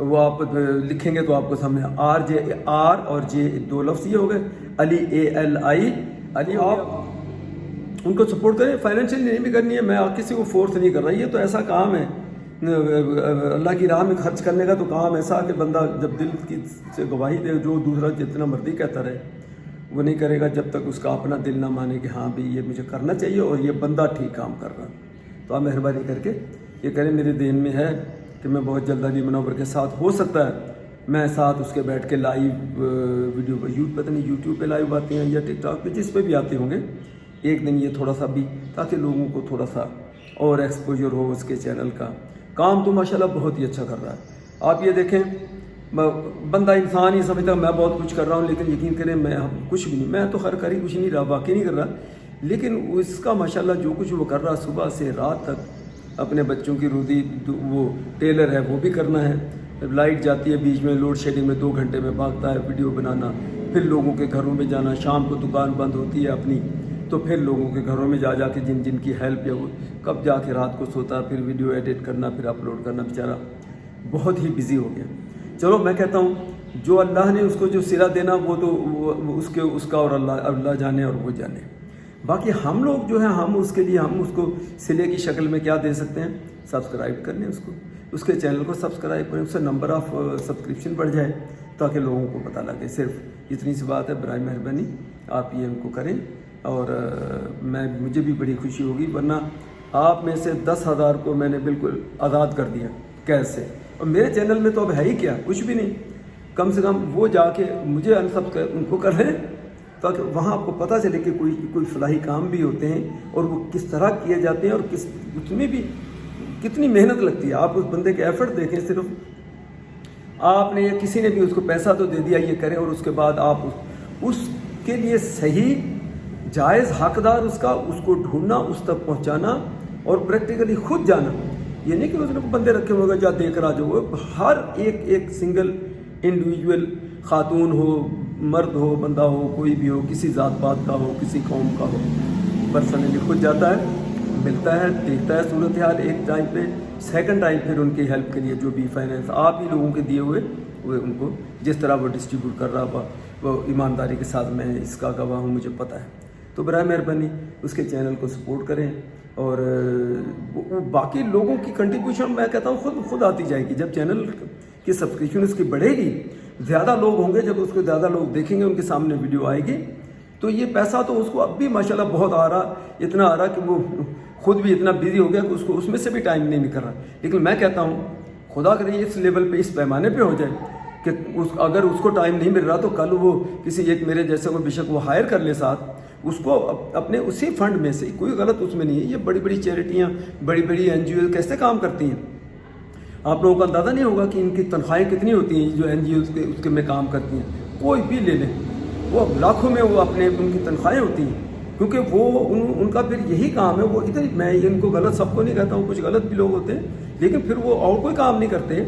وہ آپ لکھیں گے تو آپ کو سامنے آر اور جے 2 لفظ یہ ہو گئے، علی ALI علی. آپ ان کو سپورٹ کریں، فائنینشیل نہیں بھی کرنی ہے، میں کسی کو فورس نہیں کر رہا، یہ تو ایسا کام ہے اللہ کی راہ میں خرچ کرنے کا، تو کام ایسا کہ بندہ جب دل کی سے گواہی دے، جو دوسرا جتنا مرضی کہتا رہے وہ نہیں کرے گا جب تک اس کا اپنا دل نہ مانے کہ ہاں بھی یہ مجھے کرنا چاہیے اور یہ بندہ ٹھیک کام کر رہا. تو آپ مہربانی کر کے یہ کریں. میرے ذہن میں ہے کہ میں بہت جلد علی منور کے ساتھ ہو سکتا ہے میں ساتھ اس کے بیٹھ کے لائیو ویڈیو پہ پتہ نہیں یوٹیوب پہ لائیو آتے ہیں یا ٹک ٹاک پہ، جس پہ بھی آتے ہوں گے ایک دن یہ تھوڑا سا بھی، تاکہ لوگوں کو تھوڑا سا اور ایکسپوجر ہو اس کے چینل کا. کام تو ماشاءاللہ بہت ہی اچھا کر رہا ہے. آپ یہ دیکھیں بندہ انسان ہی سمجھتا میں بہت کچھ کر رہا ہوں، لیکن یقین کریں میں کچھ بھی نہیں، میں تو خیر کری کچھ نہیں رہا، واقعی نہیں کر رہا، لیکن اس کا ماشاءاللہ جو کچھ وہ کر رہا صبح سے رات تک، اپنے بچوں کی روزی، وہ ٹیلر ہے وہ بھی کرنا ہے، لائٹ جاتی ہے بیچ میں لوڈ شیڈنگ میں 2 گھنٹے میں بھاگتا ہے ویڈیو بنانا، پھر لوگوں کے گھروں میں جانا، شام کو دکان بند ہوتی ہے اپنی تو پھر لوگوں کے گھروں میں جا کے جن کی ہیلپ ہے وہ کب جا کے رات کو سوتا، پھر ویڈیو ایڈٹ کرنا، پھر اپلوڈ کرنا، بیچارہ بہت ہی بزی ہو گیا. چلو میں کہتا ہوں جو اللہ نے اس کو جو صلہ دینا وہ تو اس کا اور اللہ جانے اور وہ جانے. باقی ہم لوگ جو ہیں ہم اس کے لیے ہم اس کو صلے کی شکل میں کیا دے سکتے ہیں؟ سبسکرائب کرنے اس کے چینل کو سبسکرائب کریں، اس سے نمبر آف سبسکرپشن بڑھ جائے تاکہ لوگوں کو پتہ لگے. صرف اتنی سی بات ہے، برائے مہربانی آپ یہ ان کو کریں اور مجھے بھی بڑی خوشی ہوگی. ورنہ آپ میں سے 10,000 کو میں نے بالکل آزاد کر دیا کیسے، اور میرے چینل میں تو اب ہے ہی کیا، کچھ بھی نہیں. کم سے کم وہ جا کے مجھے ان کو کر لیں تاکہ وہاں آپ کو پتہ چلے کہ کوئی فلاحی کام بھی ہوتے ہیں اور وہ کس طرح کیے جاتے ہیں اور اس میں بھی کتنی محنت لگتی ہے. آپ اس بندے کے ایفرٹ دیکھیں، صرف آپ نے یا کسی نے بھی اس کو پیسہ تو دے دیا یہ کریں، اور اس کے بعد آپ اس کے لیے صحیح جائز حقدار اس کو ڈھونڈنا، اس تک پہنچانا اور پریکٹیکلی خود جانا. یہ نہیں کہ اس نے بندے رکھے ہوئے جا دیکھ رہا جو ہر ایک سنگل انڈیویجول، خاتون ہو مرد ہو بندہ ہو کوئی بھی ہو، کسی ذات پات کا ہو کسی قوم کا ہو، پرسنلی خود جاتا ہے، ملتا ہے، دیکھتا ہے صورتحال ایک ٹائم پہ، سیکنڈ ٹائم پھر ان کی ہیلپ کے لیے جو بھی فائنینس آپ ہی لوگوں کے دیے ہوئے وہ ان کو جس طرح وہ ڈسٹریبیوٹ کر رہا وہ ایمانداری کے ساتھ میں اس کا گواہ ہوں، مجھے پتہ ہے. تو برائے مہربانی اس کے چینل کو سپورٹ کریں اور باقی لوگوں کی کنٹریبیوشن میں کہتا ہوں خود آتی جائے گی. جب چینل کی سبسکرپشن اس کی بڑھے گی، زیادہ لوگ ہوں گے، جب اس کو زیادہ لوگ دیکھیں گے، ان کے سامنے ویڈیو آئے گی، تو یہ پیسہ تو اس کو اب بھی ماشاءاللہ بہت آ رہا، اتنا آ رہا کہ وہ خود بھی اتنا بزی ہو گیا کہ اس کو اس میں سے بھی ٹائم نہیں نکل رہا. لیکن میں کہتا ہوں خدا کرے اس لیول پہ اس پیمانے پہ ہو جائے کہ اگر اس کو ٹائم نہیں مل رہا تو کل وہ کسی ایک میرے جیسے کو بے شک وہ ہائر کر لے ساتھ، اس کو اپنے اسی فنڈ میں سے، کوئی غلط اس میں نہیں ہے. یہ بڑی بڑی چیریٹیاں، بڑی بڑی NGO کیسے کام کرتی ہیں، آپ لوگوں کو اندازہ نہیں ہوگا کہ ان کی تنخواہیں کتنی ہوتی ہیں جو NGOs اس کے میں کام کرتی ہیں. کوئی بھی لے لیں وہ لاکھوں میں وہ ان کی تنخواہیں ہوتی ہیں، کیونکہ وہ ان کا پھر یہی کام ہے. وہ ادھر میں ان کو غلط سب کو نہیں کہتا ہوں، کچھ غلط بھی لوگ ہوتے ہیں لیکن پھر وہ اور کوئی کام نہیں کرتے.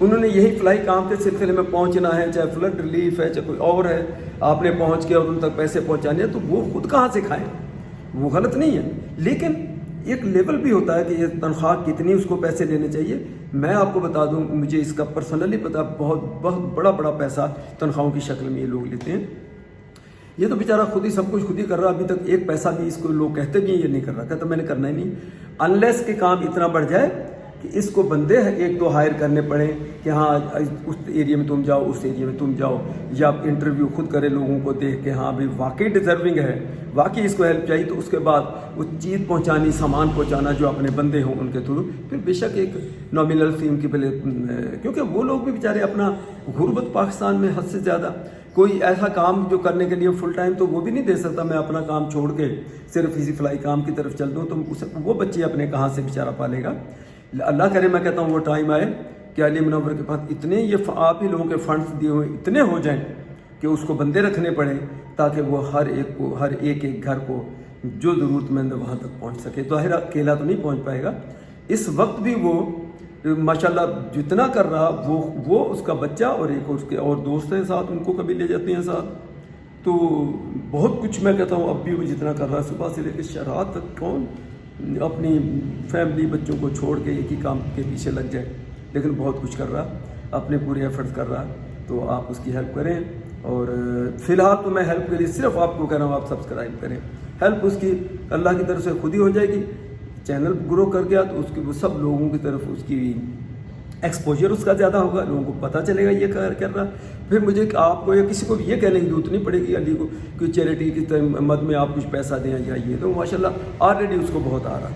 انہوں نے یہی فلاحی کام کے سلسلے میں پہنچنا ہے، چاہے فلڈ ریلیف ہے چاہے کوئی اور ہے، آپ نے پہنچ کے اور ان تک پیسے پہنچانے ہیں، تو وہ خود کہاں سے کھائیں، وہ غلط نہیں ہے. لیکن ایک لیول بھی ہوتا ہے کہ یہ تنخواہ کتنی اس کو پیسے لینے چاہیے. میں آپ کو بتا دوں، مجھے اس کا پرسنلی پتا، بہت بڑا پیسہ تنخواہوں کی شکل میں یہ لوگ لیتے ہیں. یہ تو بیچارہ خود ہی سب کچھ خود ہی کر رہا، ابھی تک ایک پیسہ بھی اس کو لوگ کہتے بھی ہیں یہ نہیں کر رہا، کہتا میں نے کرنا ہی نہیں. انلیس کہ کام اتنا بڑھ جائے کہ اس کو بندے ایک دو ہائر کرنے پڑیں کہ ہاں اس ایریا میں تم جاؤ، اس ایریا میں تم جاؤ، یا انٹرویو خود کرے لوگوں کو دیکھ کے ہاں بھائی واقعی ڈیزرونگ ہے، واقعی اس کو ہیلپ چاہیے، تو اس کے بعد وہ چیز پہنچانی، سامان پہنچانا جو اپنے بندے ہوں ان کے تھرو. پھر بے شک ایک نامنل فی ان کی پہلے، کیونکہ وہ لوگ بھی بیچارے اپنا غربت پاکستان میں حد سے زیادہ کوئی ایسا کام جو کرنے کے لیے فل ٹائم تو وہ بھی نہیں دے سکتا. میں اپنا کام چھوڑ کے صرف اسی فلاحی کام کی طرف چل دوں تو وہ بچے اپنے کہاں سے بیچارہ پالے گا. اللہ کرے میں کہتا ہوں وہ ٹائم آئے کہ علی منور کے پاس اتنے یہ آپ ہی لوگوں کے فنڈز دیے ہوئے اتنے ہو جائیں کہ اس کو بندے رکھنے پڑیں تاکہ وہ ہر ایک گھر کو جو ضرورت مند ہے وہاں تک پہنچ سکے. تو ظاہر اکیلا تو نہیں پہنچ پائے گا. اس وقت بھی وہ ماشاءاللہ جتنا کر رہا وہ اس کا بچہ اور ایک اس کے اور دوست ہیں ساتھ، ان کو کبھی لے جاتے ہیں ساتھ. تو بہت کچھ میں کہتا ہوں اب بھی وہ جتنا کر رہا ہے صبح سے لے کے رات تک، کون اپنی فیملی بچوں کو چھوڑ کے ایک ہی کام کے پیچھے لگ جائے، لیکن بہت کچھ کر رہا. اپنے پورے ایفرٹس کر رہا ہے، تو آپ اس کی ہیلپ کریں. اور فی الحال تو میں ہیلپ کے لیے صرف آپ کو کہہ رہا ہوں آپ سبسکرائب کریں. ہیلپ اس کی اللہ کی طرف سے خود ہی ہو جائے گی. چینل گرو کر گیا تو اس کی وہ سب لوگوں کی طرف اس کی ایکسپوجر اس کا زیادہ ہوگا، لوگوں کو پتہ چلے گا یہ کر رہا. پھر مجھے آپ کو یا کسی کو بھی یہ کہنے کی ضرورت نہیں پڑے گی علی کو کہ چیریٹی کی مد میں آپ کچھ پیسہ دیں یا یہ، تو ماشاءاللہ آلریڈی اس کو بہت آ رہا.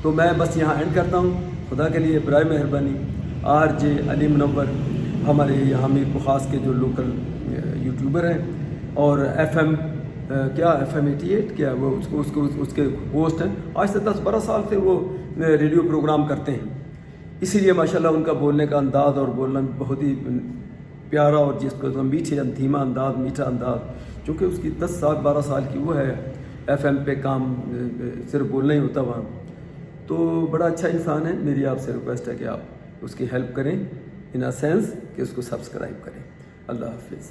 تو میں بس یہاں اینڈ کرتا ہوں. خدا کے لیے برائے مہربانی RJ علی منور ہمارے یہاں میر بخاص کے جو لوکل یوٹیوبر ہیں، اور FM 88 کیا وہ اس کے ہوسٹ ہیں. آج سے 10-12 سال سے وہ ریڈیو پروگرام کرتے ہیں. اسی لیے ماشاءاللہ ان کا بولنے کا انداز اور بولنا بہت ہی پیارا، اور جس کو میٹھے دھیما انداز، میٹھا انداز، چونکہ اس کی 10-12 سال کی وہ ہے FM پہ کام، صرف بولنا ہی ہوتا وہاں. تو بڑا اچھا انسان ہے. میری آپ سے ریکویسٹ ہے کہ آپ اس کی ہیلپ کریں ان اے سینس کہ اس کو سبسکرائب کریں. اللہ حافظ.